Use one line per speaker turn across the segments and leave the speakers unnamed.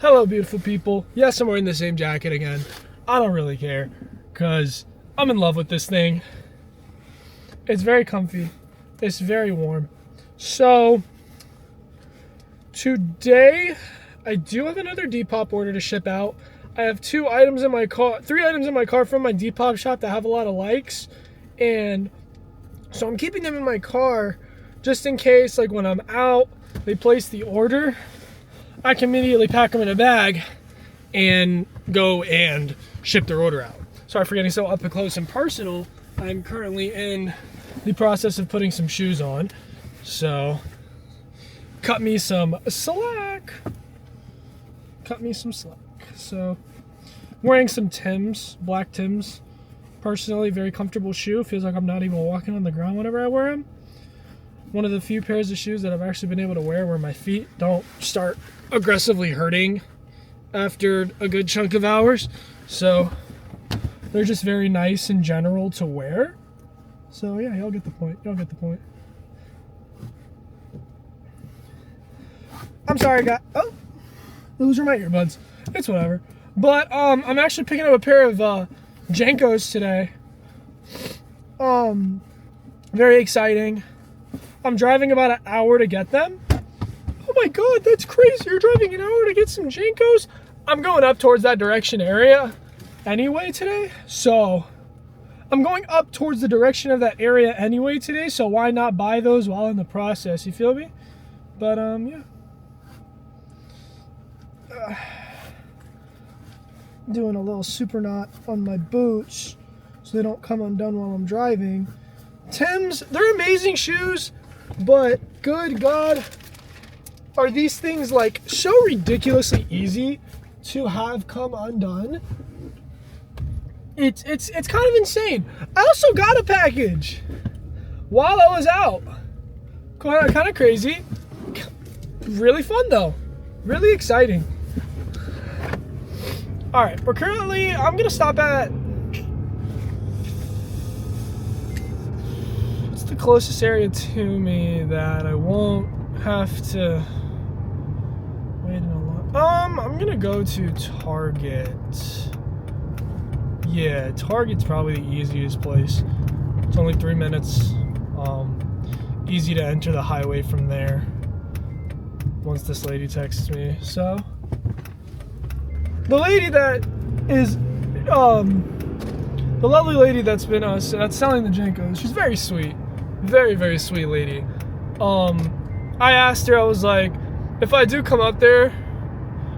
Hello, beautiful people. Yes, I'm wearing the same jacket again. I don't really care, because I'm in love with this thing. It's very comfy. It's very warm. So, today, I do have another Depop order to ship out. I have 3 items in my car from my Depop shop that have a lot of likes. And so I'm keeping them in my car just in case, like when I'm out, they place the order. I can immediately pack them in a bag and go and ship their order out. Sorry for getting so up close and personal. I'm currently in the process of putting some shoes on. So, cut me some slack. So, wearing some Timbs, black Timbs. Personally, very comfortable shoe. Feels like I'm not even walking on the ground whenever I wear them. One of the few pairs of shoes that I've actually been able to wear where my feet don't start aggressively hurting after a good chunk of hours. So they're just very nice in general to wear. So yeah, y'all get the point. I'm sorry, guys. Oh, those are my earbuds. It's whatever. But I'm actually picking up a pair of JNCOs today. Very exciting. I'm driving about an hour to get them. Oh my god, that's crazy. You're driving an hour to get some JNCOs? I'm going up towards that direction area anyway today. So, I'm going up towards the direction of that area anyway today. So, why not buy those while in the process? You feel me? But, yeah. Doing a little super knot on my boots so they don't come undone while I'm driving. Timbs, they're amazing shoes. But, good God, are these things like so ridiculously easy to have come undone? It's kind of insane. I also got a package while I was out. Kind of crazy. Really fun though. Really exciting. All right, I'm gonna stop at. The closest area to me that I won't have to wait in a lot. I'm gonna go to Target. Yeah, Target's probably the easiest place. It's only 3 minutes. Easy to enter the highway from there. Once this lady texts me. So the lady that is the lovely lady that's been that's selling the JNCOs, she's very sweet. Very, very sweet lady. I asked her, I was like, if I do come up there,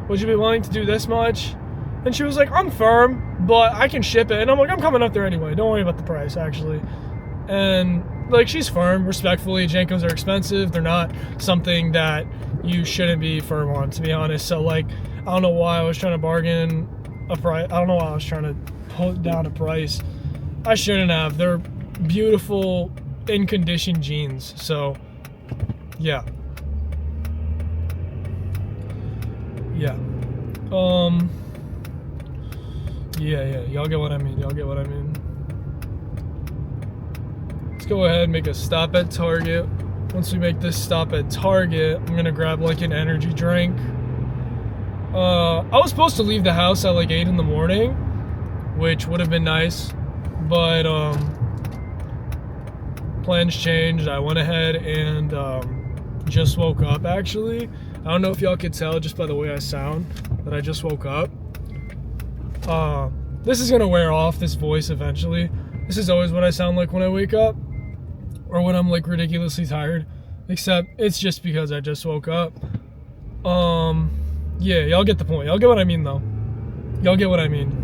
would you be willing to do this much? And she was like, I'm firm, but I can ship it. And I'm like, I'm coming up there anyway. Don't worry about the price, actually. And, like, she's firm, respectfully. JNCOs are expensive. They're not something that you shouldn't be firm on, to be honest. So, like, I don't know why I was trying to bargain a price. I don't know why I was trying to put down a price. I shouldn't have. They're beautiful, in condition jeans. So yeah yeah y'all get what I mean. Let's go ahead and make a stop at Target. Once we make this stop at Target, I'm gonna grab like an energy drink. I was supposed to leave the house at like 8 in the morning, which would have been nice, but plans changed. I went ahead and just woke up, actually. I don't know if y'all could tell just by the way I sound that I just woke up. This is gonna wear off, this voice, eventually. This is always what I sound like when I wake up or when I'm like ridiculously tired, except it's just because I just woke up. Yeah, y'all get the point. Y'all get what I mean, though. Y'all get what I mean.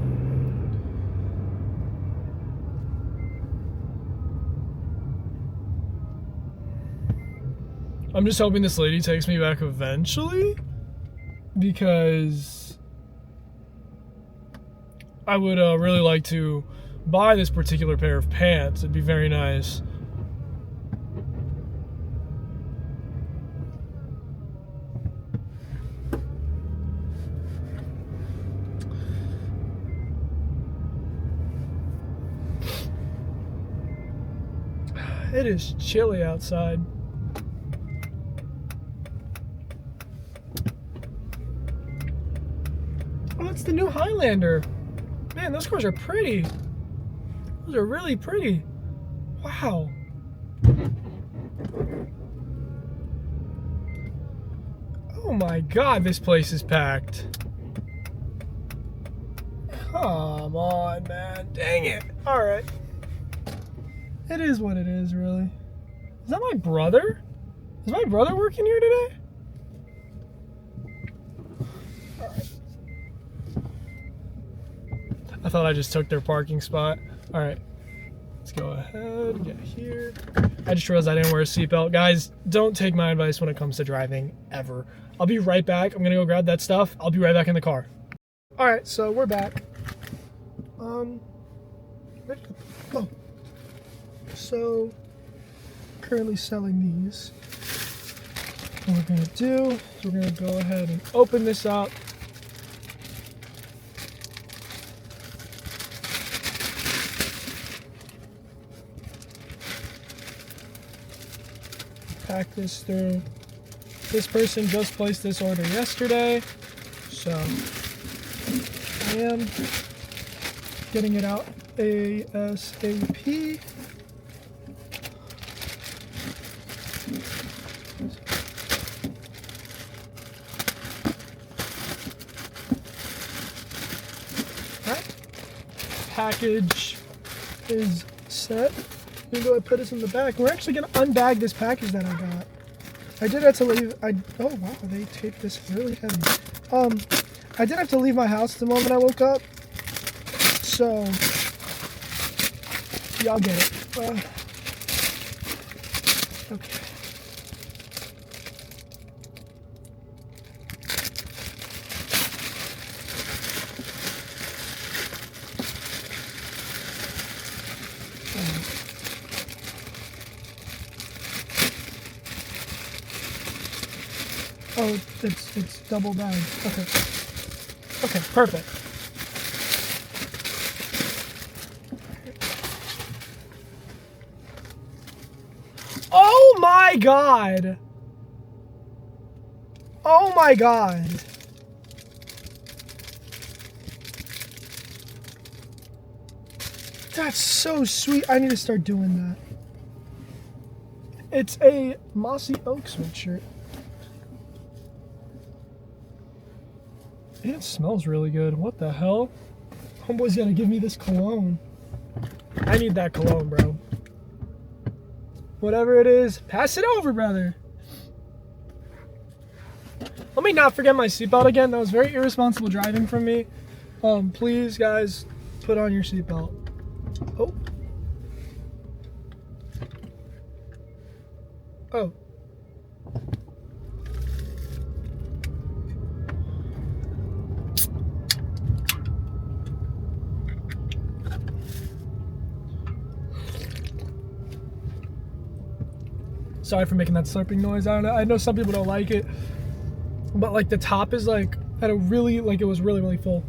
I'm just hoping this lady takes me back eventually, because I would really like to buy this particular pair of pants. It'd be very nice. It is chilly outside. that's the new Highlander. Man, those cars are pretty. Those are really pretty. Wow. Oh my God, this place is packed. Come on, man. Dang it. All right. It is what it is, really. Is that my brother? Is my brother working here today? All right. I thought I just took their parking spot. All right. Let's go ahead, get here. I just realized I didn't wear a seatbelt. Guys, don't take my advice when it comes to driving, ever. I'll be right back. I'm gonna go grab that stuff. I'll be right back in the car. All right, so we're back. So currently selling these. What we're gonna do is we're gonna go ahead and open this up. Pack this through. This person just placed this order yesterday, so I am getting it out ASAP. Alright. Package is set. I'm gonna go ahead and put this in the back. We're actually gonna unbag this package that I got. I did have to leave. Oh wow, they taped this really heavy. I did have to leave my house the moment I woke up, so y'all get it. Okay. Oh, it's double bagged. Okay. Okay, perfect. Oh my God! Oh my God! That's so sweet. I need to start doing that. It's a Mossy Oak sweatshirt. It smells really good. What the hell? Homeboy's gotta give me this cologne. I need that cologne, bro. Whatever it is, pass it over, brother. Let me not forget my seatbelt again. That was very irresponsible driving from me. Please, guys, put on your seatbelt. Oh. Oh. Sorry for making that slurping noise. I don't know. I know some people don't like it, but like the top is like at a really like it was really really full.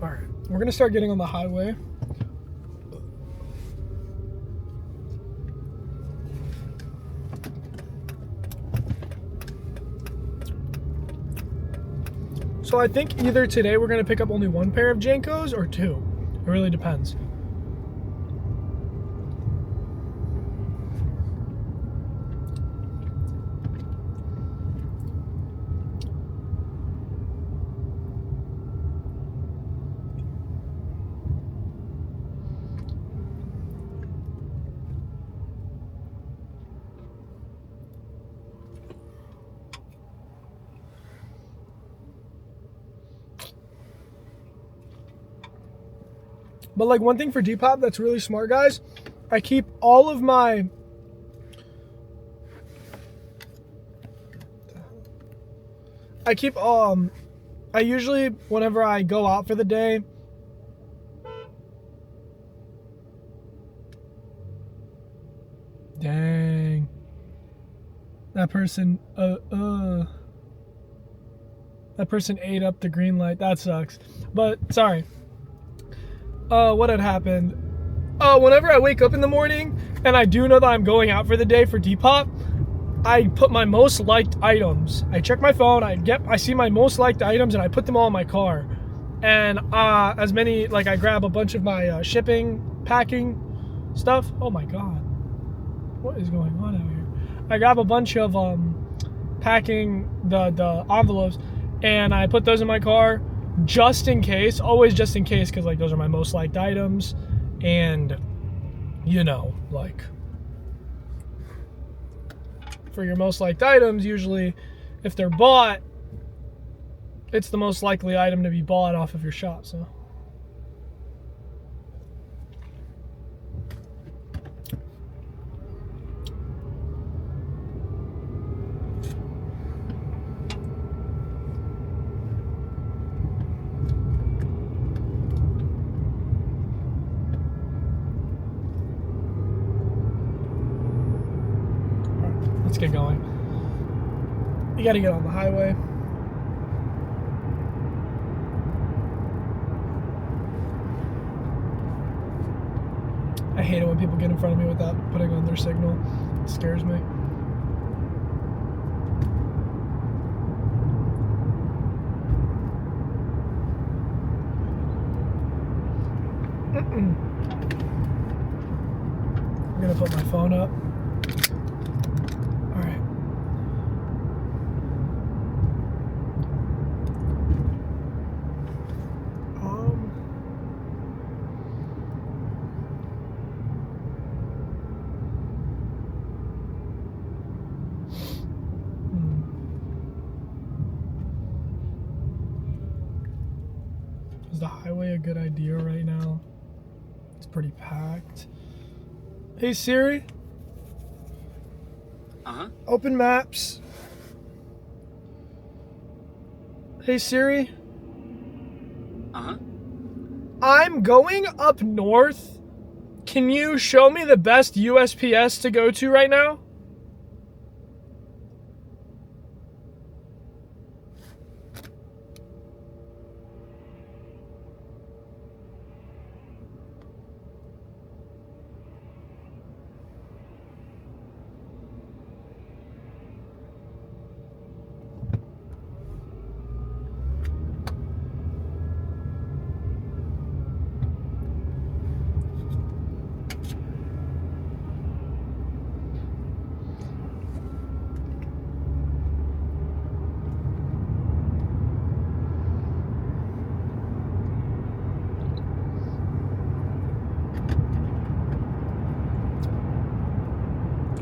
All right, we're gonna start getting on the highway. So I think either today we're going to pick up only one pair of JNCOs or two. It really depends. But like one thing for Depop that's really smart, guys, I keep all of my I usually whenever I go out for the day, dang, that person that person ate up the green light. That sucks. But sorry. What had happened? Whenever I wake up in the morning, and I do know that I'm going out for the day for Depop, I put my most liked items. I check my phone, I see my most liked items, and I put them all in my car. And I grab a bunch of my shipping, packing stuff. Oh my God. What is going on out here? I grab a bunch of packing the envelopes, and I put those in my car just in case, always just in case, because like those are my most liked items. And you know, like for your most liked items, usually if they're bought, it's the most likely item to be bought off of your shop. So let's get going. You gotta get on the highway. I hate it when people get in front of me without putting on their signal. It scares me. I'm gonna put my phone up. Is the highway a good idea right now? It's pretty packed. Hey Siri. Open maps. Hey Siri. I'm going up north. Can you show me the best USPS to go to right now?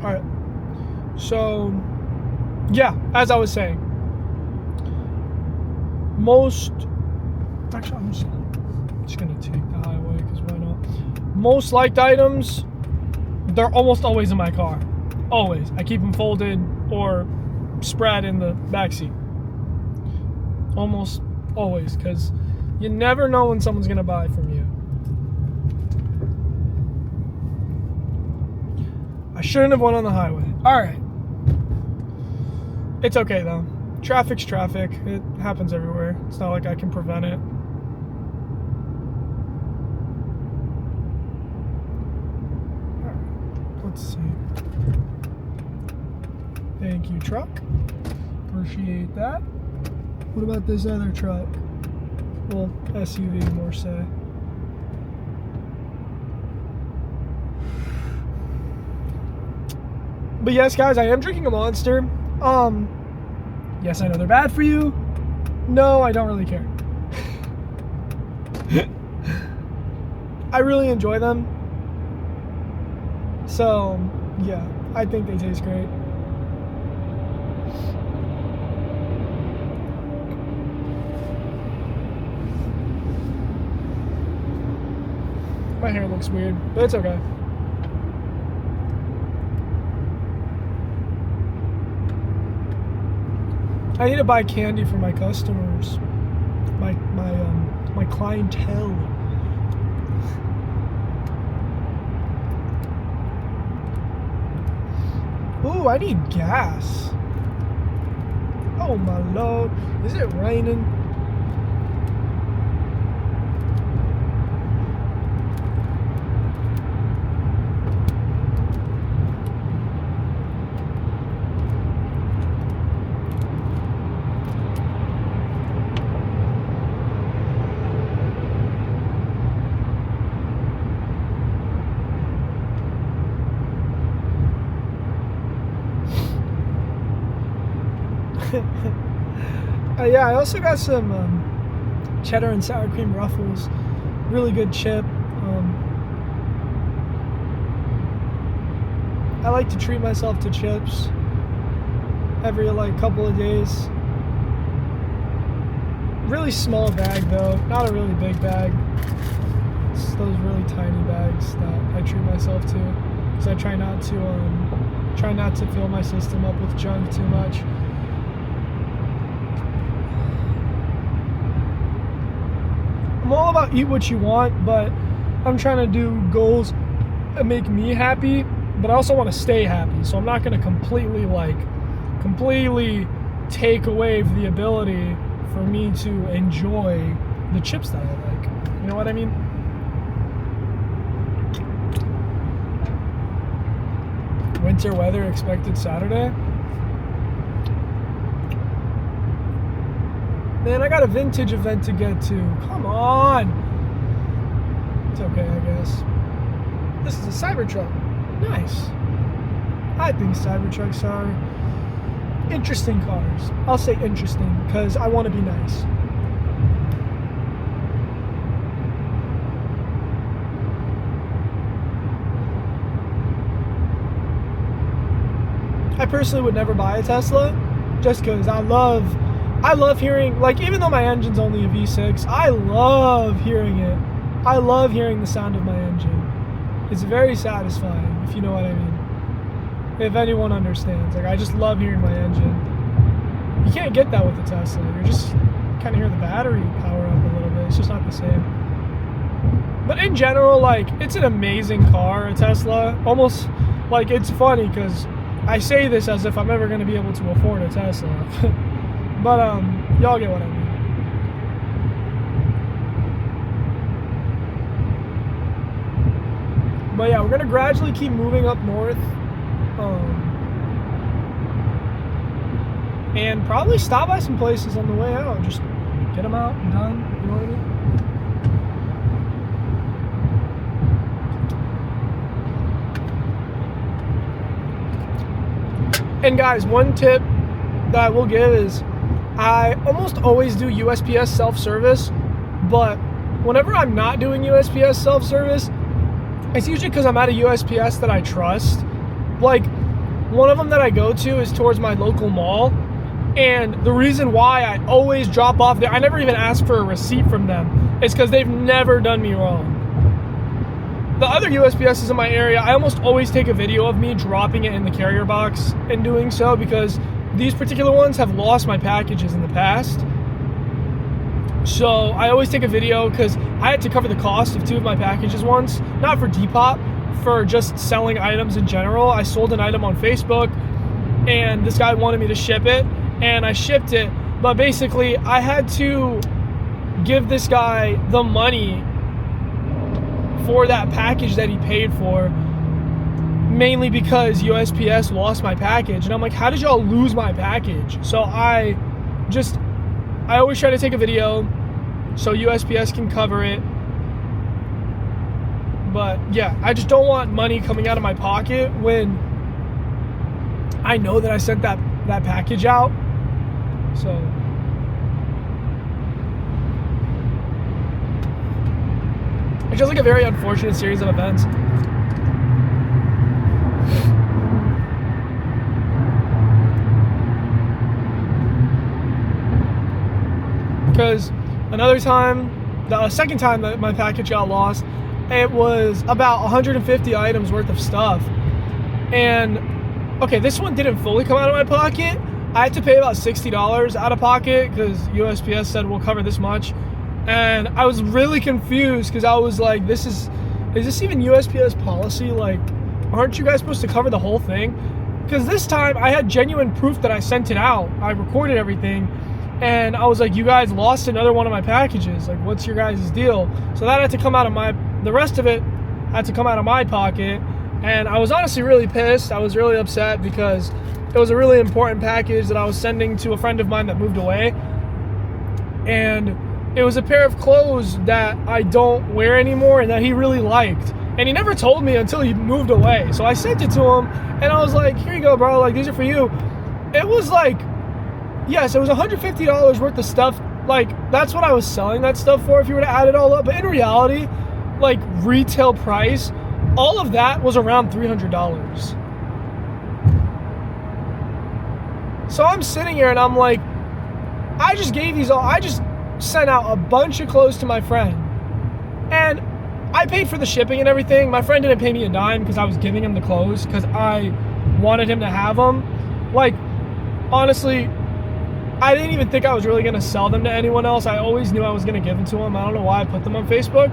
Alright, so, yeah, as I was saying, actually, I'm just gonna take the highway, because why not? Most liked items, they're almost always in my car. Always. I keep them folded or spread in the backseat. Almost always, because you never know when someone's gonna buy from you. I shouldn't have went on the highway. Alright. It's okay though. Traffic's traffic. It happens everywhere. It's not like I can prevent it. Alright. Let's see. Thank you, truck. Appreciate that. What about this other truck? Well, SUV more say. But yes, guys, I am drinking a Monster. Yes, I know they're bad for you. No, I don't really care. I really enjoy them. So, yeah, I think they taste great. My hair looks weird, but it's okay. I need to buy candy for my customers, my clientele. Ooh, I need gas. Oh my lord, is it raining? Yeah, I also got some cheddar and sour cream Ruffles. Really good chip. I like to treat myself to chips every like couple of days. Really small bag though, not a really big bag. It's those really tiny bags that I treat myself to, because I try not to fill my system up with junk too much. I'm all about eat what you want, but I'm trying to do goals that make me happy, but I also want to stay happy. So I'm not going to completely take away the ability for me to enjoy the chips that I like. You know what I mean? Winter weather expected Saturday. Man, I got a vintage event to get to. Come on. It's okay, I guess. This is a Cybertruck. Nice. I think Cybertrucks are interesting cars. I'll say interesting because I want to be nice. I personally would never buy a Tesla just because I love hearing, like, even though my engine's only a V6, I love hearing it. I love hearing the sound of my engine. It's very satisfying, if you know what I mean. If anyone understands. Like, I just love hearing my engine. You can't get that with a Tesla. You're just kind of hear the battery power up a little bit. It's just not the same. But in general, like, it's an amazing car, a Tesla. Almost, like, it's funny because I say this as if I'm ever going to be able to afford a Tesla. But, y'all get what I mean. But yeah, we're going to gradually keep moving up north. And probably stop by some places on the way out. Just get them out and done. You know what I mean? And guys, one tip that I will give is I almost always do USPS self-service, but whenever I'm not doing USPS self-service, it's usually because I'm at a USPS that I trust. Like, one of them that I go to is towards my local mall, and the reason why I always drop off there, I never even ask for a receipt from them, is because they've never done me wrong. The other USPSs in my area, I almost always take a video of me dropping it in the carrier box and doing so, because these particular ones have lost my packages in the past. So I always take a video because I had to cover the cost of 2 of my packages once, not for Depop, for just selling items in general. I sold an item on Facebook and this guy wanted me to ship it, and I shipped it, but basically I had to give this guy the money for that package that he paid for, mainly because USPS lost my package. And I'm like, how did y'all lose my package? So I always try to take a video so USPS can cover it. But yeah, I just don't want money coming out of my pocket when I know that I sent that package out. So it's just like a very unfortunate series of events. Because another time, the second time that my package got lost, it was about 150 items worth of stuff. And okay, this one didn't fully come out of my pocket. I had to pay about $60 out of pocket because USPS said we'll cover this much. And I was really confused because I was like, is this even USPS policy? Like, aren't you guys supposed to cover the whole thing? Because this time I had genuine proof that I sent it out. I recorded everything. And I was like, you guys lost another one of my packages. Like, what's your guys' deal? So that had to come out of the rest of it had to come out of my pocket. And I was honestly really pissed. I was really upset because it was a really important package that I was sending to a friend of mine that moved away. And it was a pair of clothes that I don't wear anymore and that he really liked. And he never told me until he moved away. So I sent it to him and I was like, here you go, bro. Like, these are for you. It was like yes, it was $150 worth of stuff. Like, that's what I was selling that stuff for if you were to add it all up. But in reality, like, retail price, all of that was around $300. So I'm sitting here and I'm like, I just sent out a bunch of clothes to my friend. And I paid for the shipping and everything. My friend didn't pay me a dime because I was giving him the clothes because I wanted him to have them. Like, honestly, I didn't even think I was really going to sell them to anyone else. I always knew I was going to give them to him. I don't know why I put them on Facebook.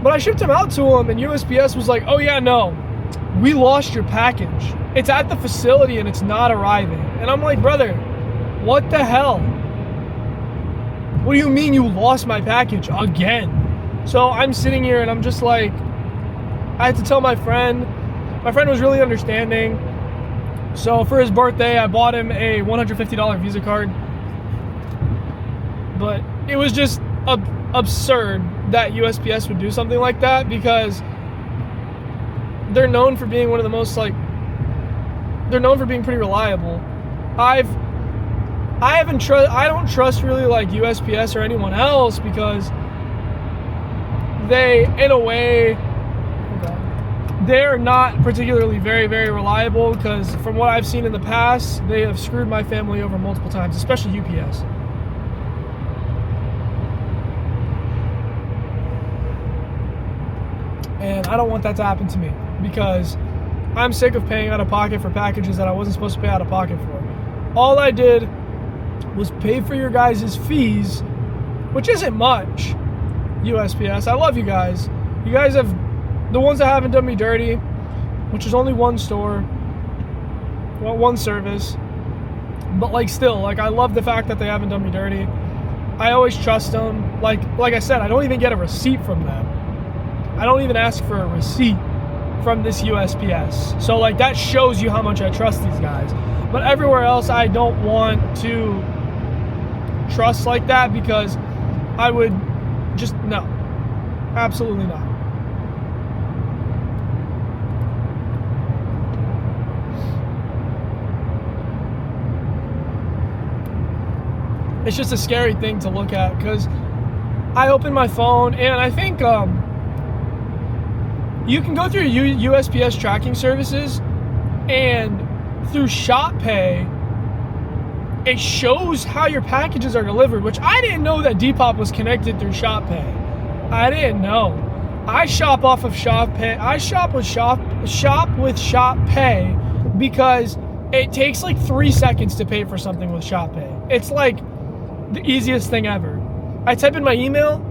But I shipped them out to him, and USPS was like, oh yeah, no, we lost your package. It's at the facility and it's not arriving. And I'm like, brother, what the hell? What do you mean you lost my package again? So I'm sitting here and I'm just like, I had to tell my friend. My friend was really understanding. So for his birthday, I bought him a $150 Visa card. But it was just absurd that USPS would do something like that because they're known for being one of the most, like, they're known for being pretty reliable. I don't trust really like USPS or anyone else because they, in a way, they're not particularly very, very reliable because from what I've seen in the past, they have screwed my family over multiple times, especially UPS. And I don't want that to happen to me because I'm sick of paying out of pocket for packages that I wasn't supposed to pay out of pocket for. All I did was pay for your guys' fees, which isn't much. USPS, I love you guys. You guys have, the ones that haven't done me dirty, which is only one store, well, one service, but like still, like I love the fact that they haven't done me dirty. I always trust them. Like I said, I don't even get a receipt from them. I don't even ask for a receipt from this USPS. So like that shows you how much I trust these guys. But everywhere else, I don't want to trust like that because I would just, no, absolutely not. It's just a scary thing to look at because I opened my phone and I think you can go through USPS tracking services and through ShopPay, it shows how your packages are delivered, which I didn't know that Depop was connected through ShopPay. I didn't know. I shop off of ShopPay. I shop with ShopPay because it takes like 3 seconds to pay for something with ShopPay. It's like the easiest thing ever. I type in my email,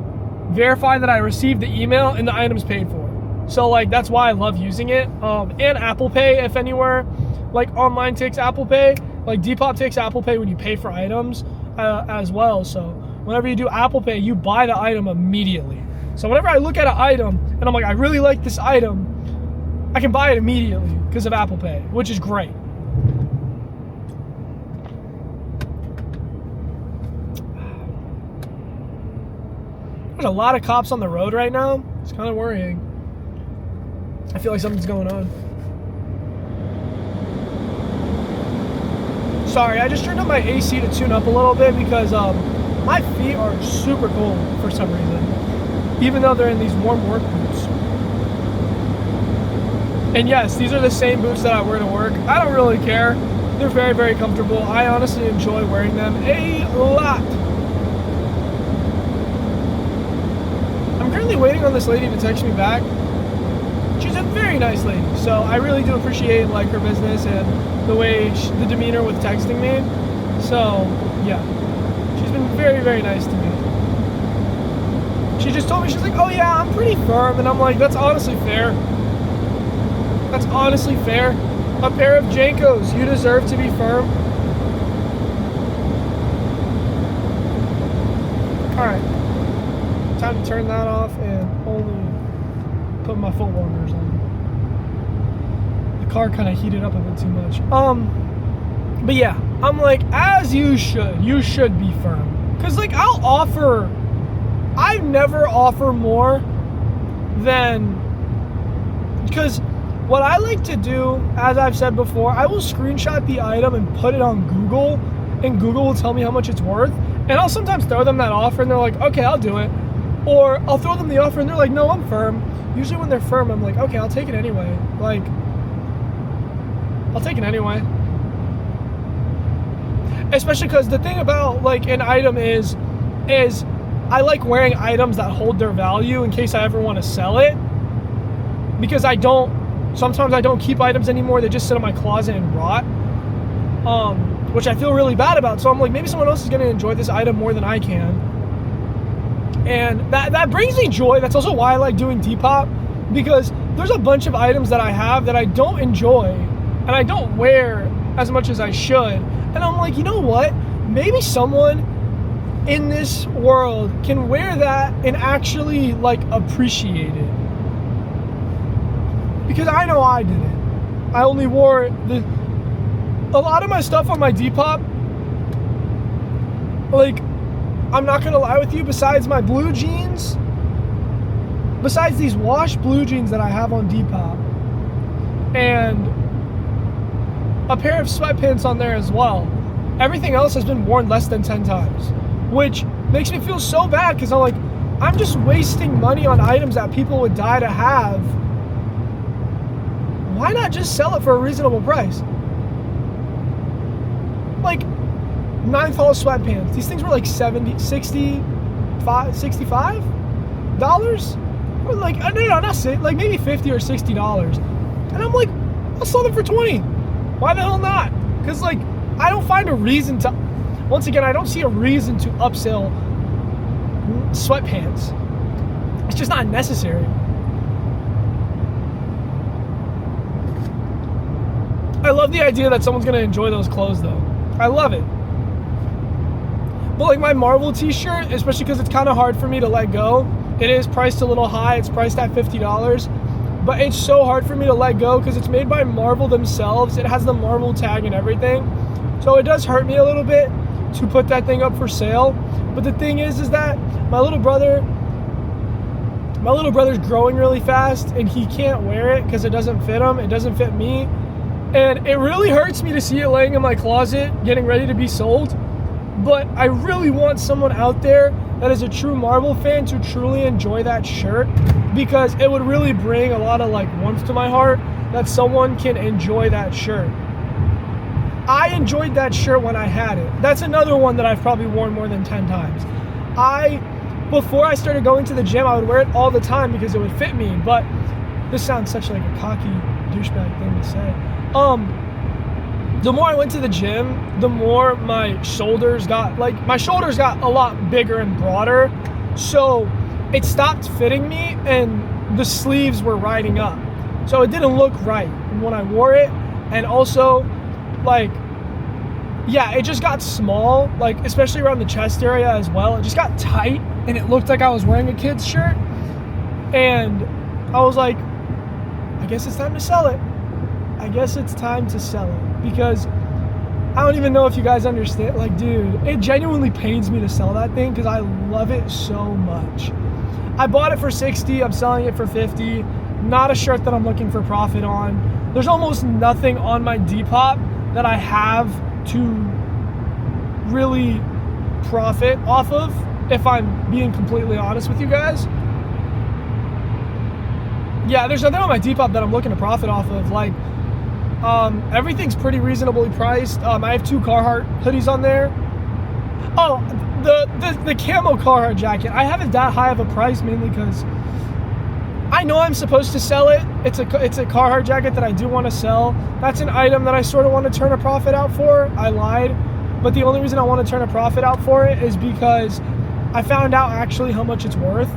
verify that I received the email, and the item's paid for. So like that's why I love using it. And Apple Pay, if anywhere like online takes Apple Pay, like Depop takes Apple Pay when you pay for items as well. So whenever you do Apple Pay, you buy the item immediately. So whenever I look at an item and I'm like, I really like this item, I can buy it immediately because of Apple Pay, which is great. There's a lot of cops on the road right now. It's kind of worrying. I feel like something's going on. Sorry, I just turned up my AC to tune up a little bit because my feet are super cold for some reason, even though they're in these warm work boots. And yes, these are the same boots that I wear to work. I don't really care. They're very, very comfortable. I honestly enjoy wearing them a lot. I'm currently waiting on this lady to text me back. She's a very nice lady, so I really do appreciate like her business and the way the demeanor with texting me. So yeah, she's been very, very nice to me. She just told me, she's like, oh yeah, I'm pretty firm, and I'm like, that's honestly fair. That's honestly fair. A pair of Jankos, you deserve to be firm. All right, time to turn that off and only put my foot warmers on. The car kind of heated up a bit too much. But yeah, I'm like, as you should be firm. Cause like I never offer more than, because what I like to do, as I've said before, I will screenshot the item and put it on Google and Google will tell me how much it's worth, and I'll sometimes throw them that offer and they're like, okay, I'll do it. Or I'll throw them the offer and they're like, no, I'm firm. Usually when they're firm, I'm like, okay, I'll take it anyway. Like, I'll take it anyway. Especially because the thing about like an item is I like wearing items that hold their value in case I ever want to sell it. Because sometimes I don't keep items anymore. They just sit in my closet and rot. Which I feel really bad about. So I'm like, maybe someone else is going to enjoy this item more than I can. And that brings me joy. That's also why I like doing Depop, because there's a bunch of items that I have that I don't enjoy and I don't wear as much as I should. And I'm like, you know what? Maybe someone in this world can wear that and actually like appreciate it. Because I know I did it. I only wore a lot of my stuff on my Depop. Like, I'm not gonna lie with you, besides my blue jeans, besides these washed blue jeans that I have on Depop, and a pair of sweatpants on there as well, everything else has been worn less than 10 times, which makes me feel so bad because I'm like, I'm just wasting money on items that people would die to have. Why not just sell it for a reasonable price? Like, Ninthall sweatpants. These things were like $65? Or like, no, not like maybe $50 or $60. And I'm like, I'll sell them for $20. Why the hell not? Because like, I don't find a reason to, once again, I don't see a reason to upsell sweatpants. It's just not necessary. I love the idea that someone's gonna enjoy those clothes though. I love it. But like my Marvel t-shirt, especially because it's kind of hard for me to let go. It is priced a little high. It's priced at $50. But it's so hard for me to let go because it's made by Marvel themselves. It has the Marvel tag and everything. So it does hurt me a little bit to put that thing up for sale. But the thing is that my little brother's growing really fast and he can't wear it because it doesn't fit him. It doesn't fit me. And it really hurts me to see it laying in my closet, getting ready to be sold. But I really want someone out there that is a true Marvel fan to truly enjoy that shirt, because it would really bring a lot of like warmth to my heart that someone can enjoy that shirt. I enjoyed that shirt when I had it. That's another one that I've probably worn more than 10 times. Before I started going to the gym, I would wear it all the time because it would fit me. But this sounds such like a cocky douchebag thing to say. The more I went to the gym, the more my shoulders got a lot bigger and broader. So it stopped fitting me and the sleeves were riding up. So it didn't look right when I wore it. And also, like, yeah, it just got small, like, especially around the chest area as well. It just got tight and it looked like I was wearing a kid's shirt. And I was like, I guess it's time to sell it. I guess it's time to sell it. Because I don't even know if you guys understand. Like, dude, it genuinely pains me to sell that thing because I love it so much. I bought it for $60. I'm selling it for $50. Not a shirt that I'm looking for profit on. There's almost nothing on my Depop that I have to really profit off of, if I'm being completely honest with you guys. Yeah, there's nothing on my Depop that I'm looking to profit off of. Like, everything's pretty reasonably priced. I have 2 Carhartt hoodies on there. Oh, the camo Carhartt jacket. I have it that high of a price mainly because I know I'm supposed to sell it. It's a Carhartt jacket that I do want to sell. That's an item that I sort of want to turn a profit out for. I lied. But the only reason I want to turn a profit out for it is because I found out actually how much it's worth.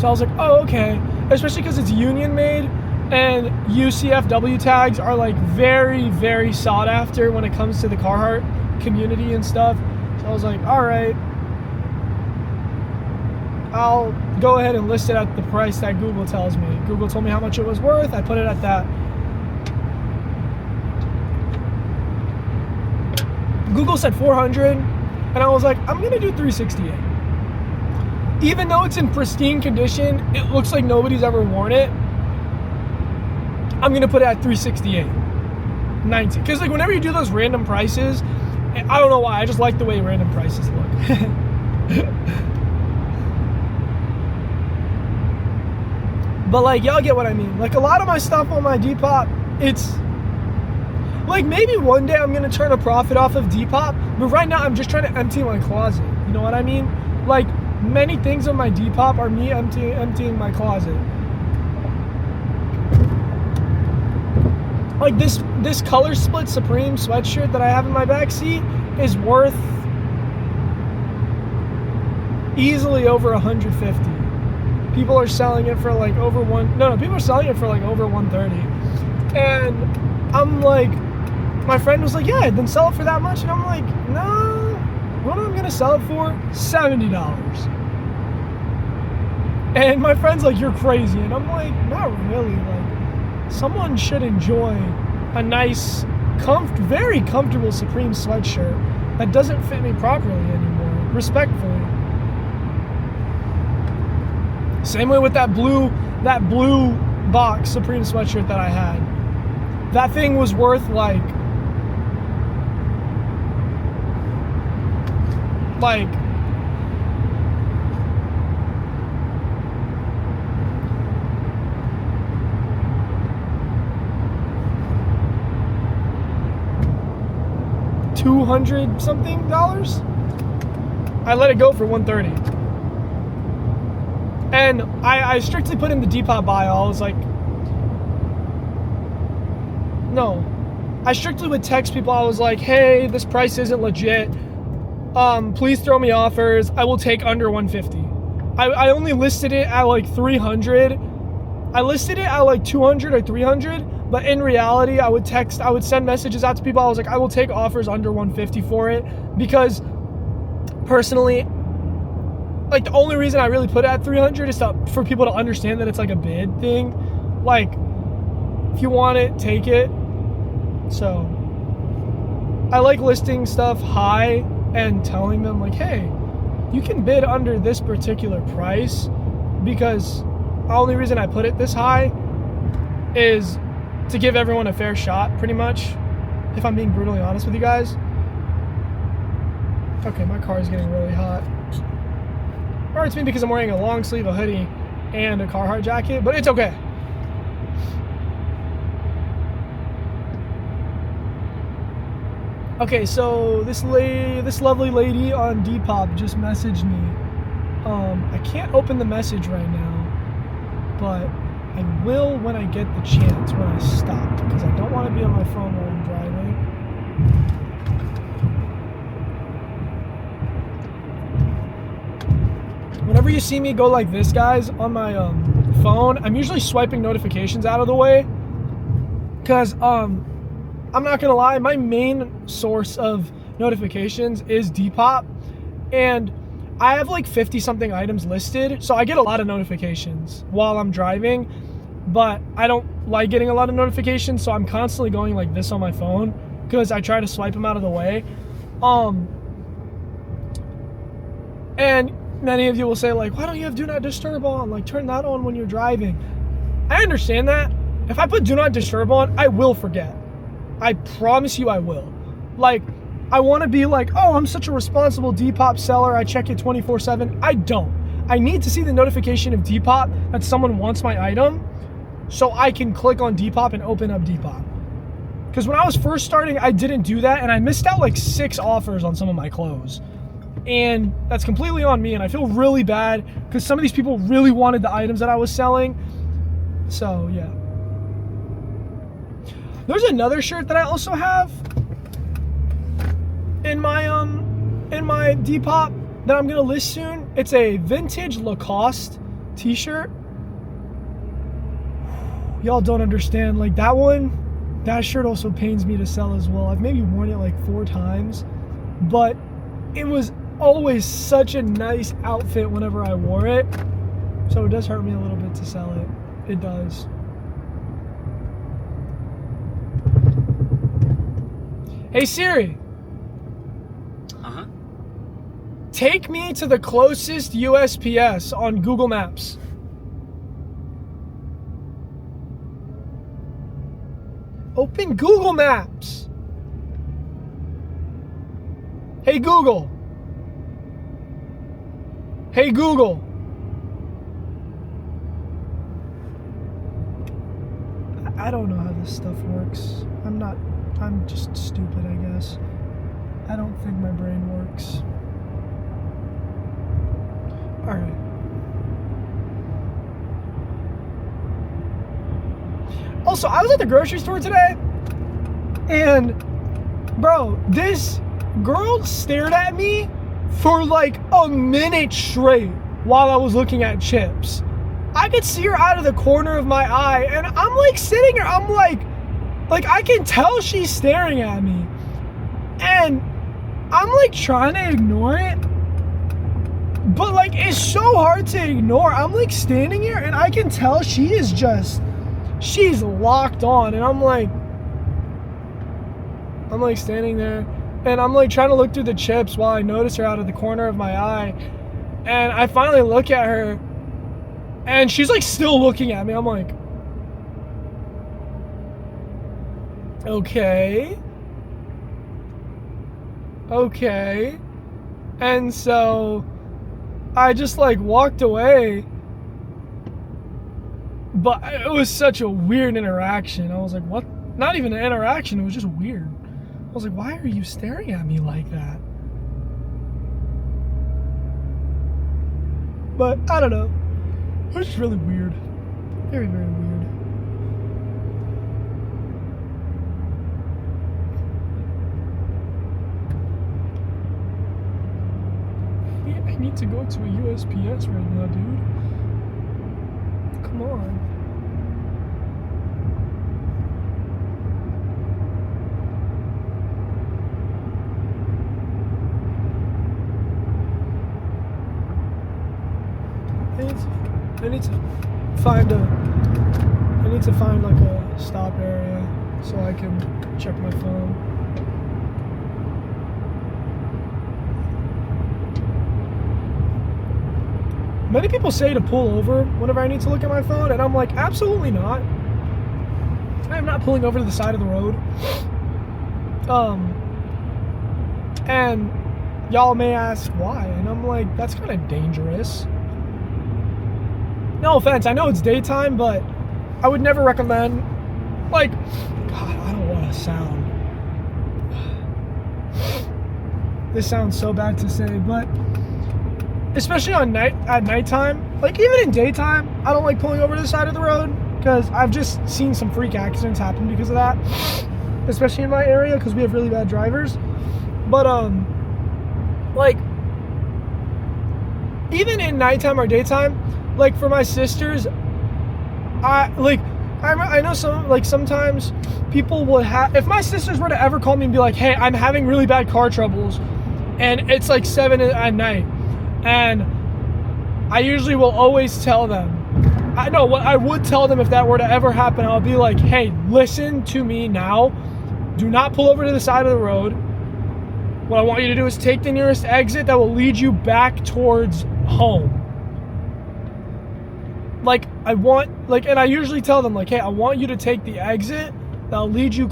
So I was like, oh, okay. Especially because it's union made. And UCFW tags are like very, very sought after when it comes to the Carhartt community and stuff. So I was like, all right, I'll go ahead and list it at the price that Google tells me. Google told me how much it was worth. I put it at that. Google said 400, and I was like, I'm gonna do 368. Even though it's in pristine condition, it looks like nobody's ever worn it. I'm gonna put it at 368, 90. Because like whenever you do those random prices, I don't know why. I just like the way random prices look. But like, y'all get what I mean. Like, a lot of my stuff on my Depop, it's like, maybe one day I'm gonna turn a profit off of Depop, but right now I'm just trying to empty my closet. You know what I mean? Like, many things on my Depop are me emptying my closet. Like, this color split Supreme sweatshirt that I have in my backseat is worth easily over 150. People are selling it for like over people are selling it for like over 130. And I'm like, my friend was like, yeah, then sell it for that much. And I'm like, no, what am I gonna sell it for? $70. And my friend's like, you're crazy. And I'm like, not really. Like, someone should enjoy a nice, very comfortable Supreme sweatshirt that doesn't fit me properly anymore, respectfully. Same way with that blue box Supreme sweatshirt that I had. That thing was worth like $200 something. I let it go for $130. And I strictly put in the Depop bio. I was like, no. I strictly would text people. I was like, hey, this price isn't legit. Please throw me offers. I will take under 150. I only listed it at like 300. I listed it at like 200 or 300, but in reality, I would send messages out to people. I was like, I will take offers under 150 for it, because personally, like, the only reason I really put it at 300 is for people to understand that it's like a bid thing. Like, if you want it, take it. So I like listing stuff high and telling them like, hey, you can bid under this particular price, because the only reason I put it this high is to give everyone a fair shot, pretty much, if I'm being brutally honest with you guys. Okay, my car is getting really hot. Or it's me because I'm wearing a long sleeve, a hoodie, and a Carhartt jacket, but it's okay. Okay, so this lovely lady on Depop just messaged me. I can't open the message right now, but I will when I get the chance, when I stop, because I don't want to be on my phone while I'm driving. Whenever you see me go like this, guys, on my phone, I'm usually swiping notifications out of the way, because I'm not gonna lie, my main source of notifications is Depop, and I have like 50 something items listed, so I get a lot of notifications while I'm driving, but I don't like getting a lot of notifications, so I'm constantly going like this on my phone because I try to swipe them out of the way. And many of you will say like, why don't you have Do Not Disturb on? Like, turn that on when you're driving. I understand that. If I put Do Not Disturb on, I will forget. I promise you I will. Like, I want to be like, oh, I'm such a responsible Depop seller, I check it 24/7. I don't. I need to see the notification of Depop that someone wants my item, so I can click on Depop and open up Depop. Because when I was first starting, I didn't do that, and I missed out like 6 offers on some of my clothes. And that's completely on me, and I feel really bad because some of these people really wanted the items that I was selling. So, yeah. There's another shirt that I also have in my Depop that I'm gonna list soon. It's a vintage Lacoste t-shirt. Y'all don't understand. Like, that shirt also pains me to sell as well. I've maybe worn it like 4 times, but it was always such a nice outfit whenever I wore it. So it does hurt me a little bit to sell it. It does. Hey Siri.
Uh-huh.
Take me to the closest USPS on Google Maps. Open Google Maps. Hey Google. Hey Google. I don't know how this stuff works. I'm just stupid, I guess. I don't think my brain works. Alright. Also, I was at the grocery store today, and bro, this girl stared at me for like a minute straight while I was looking at chips. I could see her out of the corner of my eye, and I'm like sitting here, I'm like I can tell she's staring at me, and I'm like trying to ignore it, but like it's so hard to ignore. I'm like standing here, and I can tell she's locked on, and I'm like standing there, and I'm like trying to look through the chips while I notice her out of the corner of my eye, and I finally look at her, and she's like still looking at me. I'm like, okay. And so I just like walked away, but it was such a weird interaction. I was like, what? Not even an interaction, it was just weird. I was like, why are you staring at me like that? But I don't know. It was just really weird. Very, very weird. I need to go to a USPS right now, dude. Come on. I need to find like a stop area so I can check my phone. Many people say to pull over whenever I need to look at my phone, and I'm like, absolutely not. I am not pulling over to the side of the road. And y'all may ask why, and I'm like, that's kind of dangerous. No offense, I know it's daytime, but I would never recommend, like, God, I don't want to sound, this sounds so bad to say, but especially at nighttime, like even in daytime, I don't like pulling over to the side of the road, because I've just seen some freak accidents happen because of that, especially in my area, because we have really bad drivers. But like even in nighttime or daytime, like for my sisters, I know sometimes people would have, if my sisters were to ever call me and be like, hey, I'm having really bad car troubles, and it's like 7 at night, and I usually will always tell them, I would tell them if that were to ever happen, I'll be like, hey, listen to me now, do not pull over to the side of the road. What I want you to do is take the nearest exit that will lead you back towards home. And I usually tell them, like, hey, I want you to take the exit that will lead you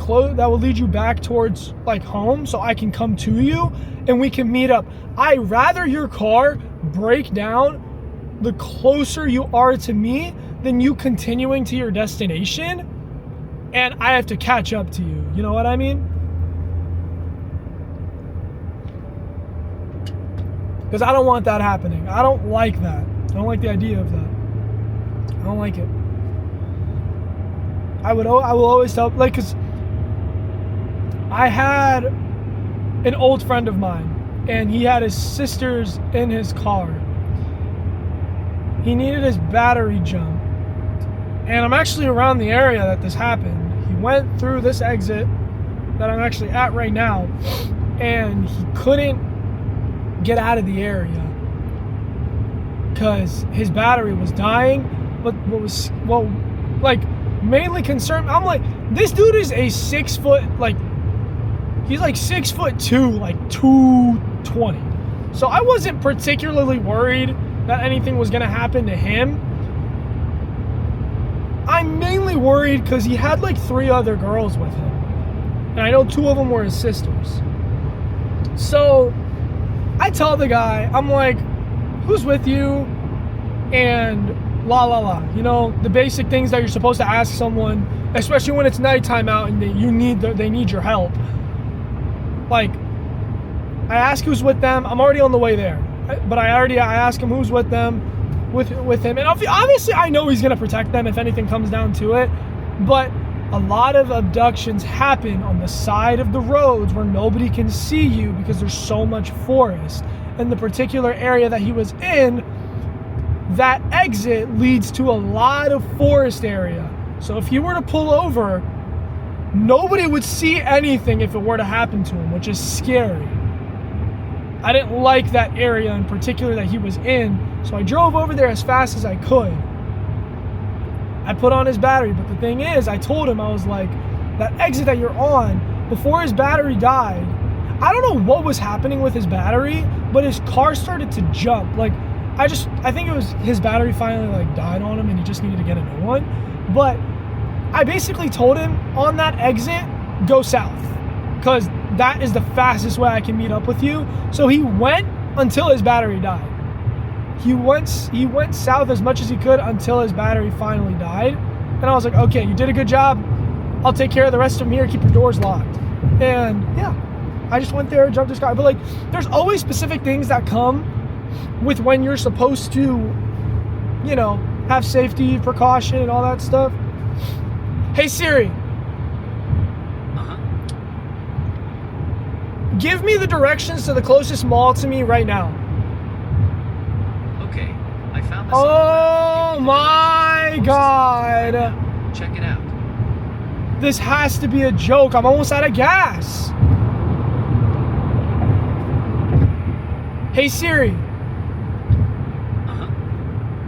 back towards like home, so I can come to you and we can meet up. I rather your car break down the closer you are to me than you continuing to your destination and I have to catch up to you. You know what I mean? Because I don't want that happening. I don't like that. I don't like the idea of that. I don't like it. I will always tell, like, because I had an old friend of mine, and he had his sisters in his car. He needed his battery jumped, and I'm actually around the area that this happened. He went through this exit that I'm actually at right now, and he couldn't get out of the area because his battery was dying. But mainly concerned, I'm like, this dude is a 6 foot, like, he's like 6'2", like 220. So I wasn't particularly worried that anything was gonna happen to him. I'm mainly worried because he had like 3 other girls with him, and I know 2 of them were his sisters. So I tell the guy, I'm like, who's with you? And la la la. You know, the basic things that you're supposed to ask someone, especially when it's nighttime out and they need your help. Like, I ask who's with them. I'm already on the way there, but I ask him who's with them, with him, and obviously I know he's gonna protect them if anything comes down to it. But a lot of abductions happen on the side of the roads where nobody can see you because there's so much forest. And the particular area that he was in, that exit leads to a lot of forest area. So if he were to pull over, nobody would see anything if it were to happen to him, which is scary. I didn't like that area in particular that he was in, so I drove over there as fast as I could. I put on his battery, but the thing is, I told him, I was like, that exit that you're on, before his battery died, I don't know what was happening with his battery, but his car started to jump. Like, I think it was his battery finally like died on him and he just needed to get a new one. But I basically told him, on that exit, go south, because that is the fastest way I can meet up with you. So he went until his battery died. He went south as much as he could until his battery finally died. And I was like, okay, you did a good job. I'll take care of the rest of them here. Keep your doors locked. And yeah, I just went there, jumped this guy. But like, there's always specific things that come with when you're supposed to, you know, have safety precaution and all that stuff. Hey Siri. Give me the directions to the closest mall to me right now.
Okay, I found this.
Oh my God.
Check it out.
This has to be a joke. I'm almost out of gas. Hey Siri.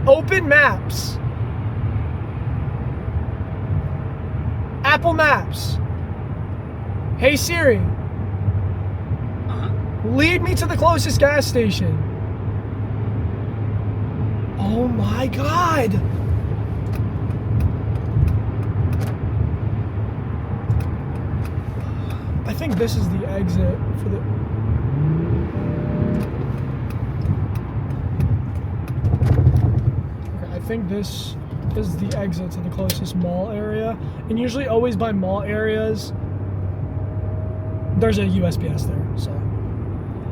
Open Maps. Apple Maps. Hey Siri. Lead me to the closest gas station. Oh my God. I think this is the exit for the... Okay, I think this is the exit to the closest mall area. And usually always by mall areas, there's a USPS there, so...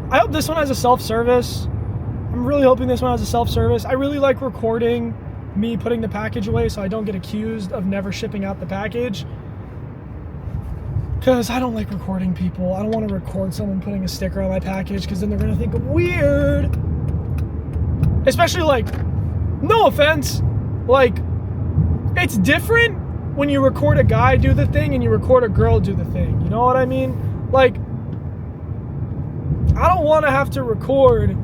I hope this one has a self-service. I'm really hoping this one has a self-service. I really like recording me putting the package away so I don't get accused of never shipping out the package. Because I don't like recording people. I don't want to record someone putting a sticker on my package because then they're going to think I'm weird. Especially like, no offense, like, it's different when you record a guy do the thing and you record a girl do the thing. You know what I mean? Like, I don't want to have to record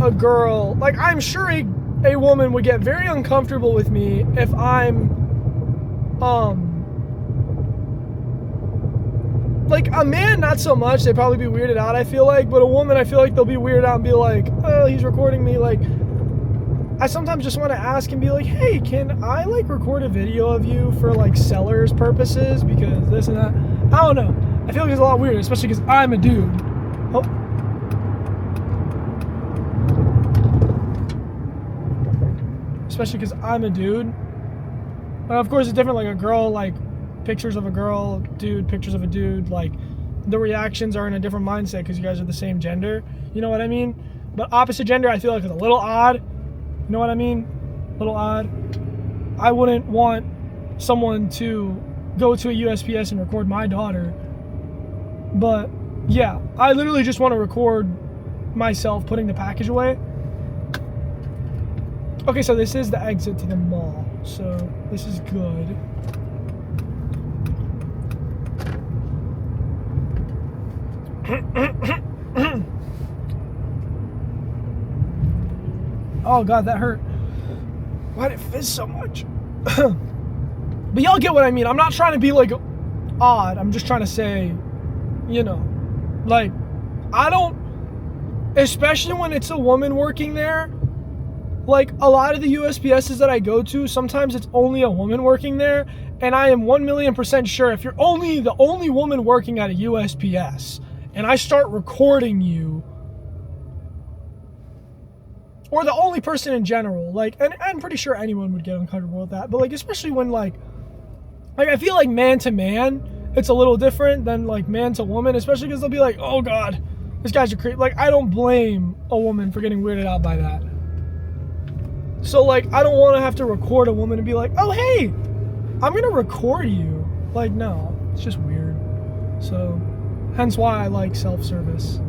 a girl. Like, I'm sure a woman would get very uncomfortable with me if I'm, like, a man, not so much. They'd probably be weirded out, I feel like. But a woman, I feel like they'll be weirded out and be like, oh, he's recording me. Like, I sometimes just want to ask and be like, hey, can I, like, record a video of you for, like, seller's purposes? Because this and that. I don't know. I feel like it's a lot weird, especially because I'm a dude. Oh. Especially because I'm a dude. But of course, it's different. Like a girl, like pictures of a girl, dude, pictures of a dude. Like the reactions are in a different mindset because you guys are the same gender. You know what I mean? But opposite gender, I feel like is a little odd. You know what I mean? A little odd. I wouldn't want someone to go to a USPS and record my daughter. But yeah, I literally just want to record myself putting the package away. Okay, so this is the exit to the mall. So this is good. Oh God, that hurt. Why did it fizz so much? But y'all get what I mean. I'm not trying to be like odd. I'm just trying to say, you know, like, I don't, especially when it's a woman working there, like a lot of the USPSs that I go to, sometimes it's only a woman working there. And I am 1,000,000% sure if you're the only woman working at a USPS and I start recording you, or the only person in general. Like, and I'm pretty sure anyone would get uncomfortable with that. But like, especially when like I feel like man to man, it's a little different than like man to woman, especially because they'll be like, oh God, this guy's a creep. Like, I don't blame a woman for getting weirded out by that. So like, I don't want to have to record a woman and be like, oh hey, I'm gonna record you. Like, no, it's just weird. So, hence why I like self-service.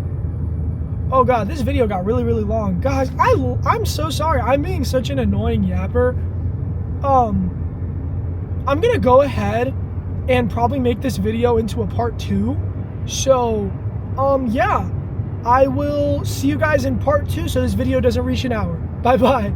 Oh God, this video got really, really long. Guys, I'm so sorry. I'm being such an annoying yapper. I'm gonna go ahead and probably make this video into a part 2. So, yeah. I will see you guys in part 2 so this video doesn't reach an hour. Bye-bye.